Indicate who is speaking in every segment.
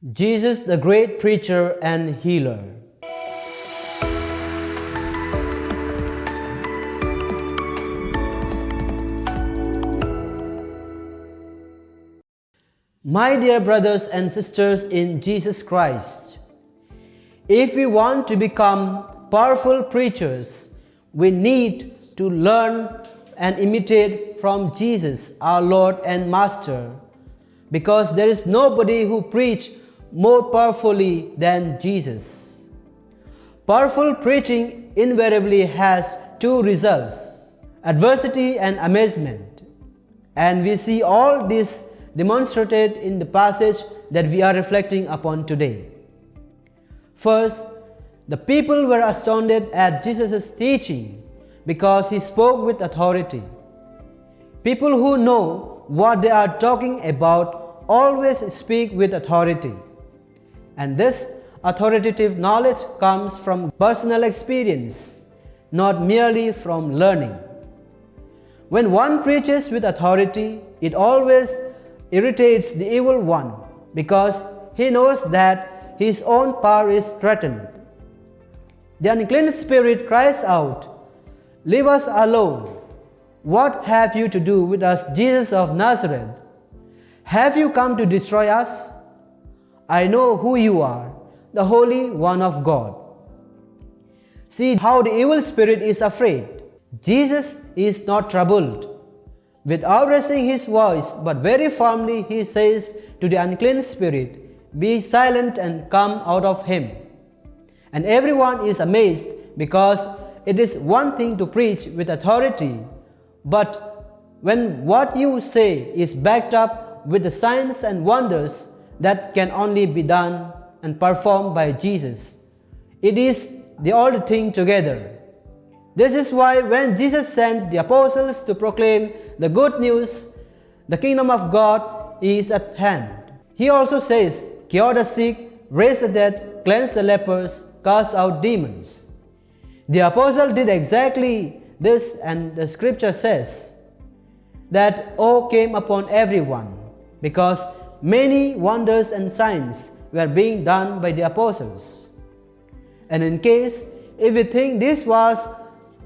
Speaker 1: Jesus, the great preacher and healer. My dear brothers and sisters in Jesus Christ, if we want to become powerful preachers, we need to learn and imitate from Jesus, our Lord and Master, because there is nobody who preached more powerfully than Jesus. Powerful preaching invariably has two results: adversity and amazement. And we see all this demonstrated in the passage that we are reflecting upon today. First, the people were astounded at Jesus' teaching because he spoke with authority. People who know what they are talking about always speak with authority. And this authoritative knowledge comes from personal experience, not merely from learning. When one preaches with authority, it always irritates the evil one because he knows that his own power is threatened. The unclean spirit cries out, "Leave us alone! What have you to do with us, Jesus of Nazareth? Have you come to destroy us? I know who you are, the Holy One of God." See how the evil spirit is afraid. Jesus is not troubled. Without raising his voice, but very firmly, he says to the unclean spirit, "Be silent and come out of him." And everyone is amazed because it is one thing to preach with authority, but when what you say is backed up with the signs and wonders that can only be done and performed by Jesus, it is the old thing together. This is why when Jesus sent the apostles to proclaim the good news, the kingdom of God is at hand, he also says, "Cure the sick, raise the dead, cleanse the lepers, cast out demons." The apostle did exactly this, and the scripture says that awe came upon everyone because many wonders and signs were being done by the apostles. And in case if we think this was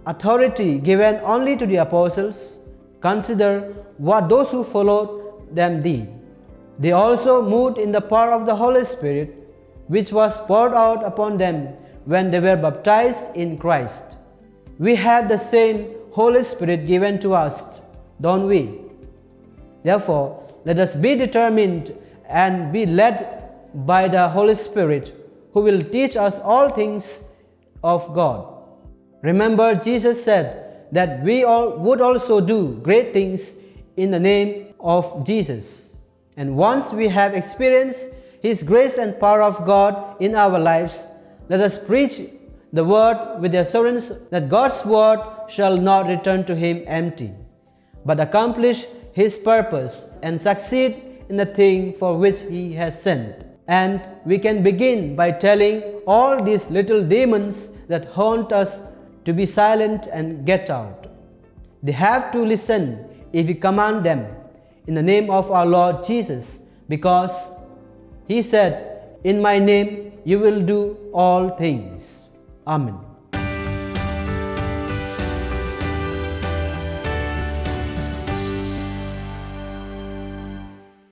Speaker 1: authority given only to the apostles, consider what those who followed them did. They also moved in the power of the Holy Spirit, which was poured out upon them when they were baptized in Christ. We have the same Holy Spirit given to us, don't we? Therefore, let us be determined and be led by the Holy Spirit, who will teach us all things of God. Remember, Jesus said that we all would also do great things in the name of Jesus. And once we have experienced His grace and power of God in our lives, let us preach the word with the assurance that God's word shall not return to Him empty, but accomplish His purpose and succeed in the thing for which He has sent. And we can begin by telling all these little demons that haunt us to be silent and get out. They have to listen if we command them in the name of our Lord Jesus, because He said, "In my name you will do all things." Amen.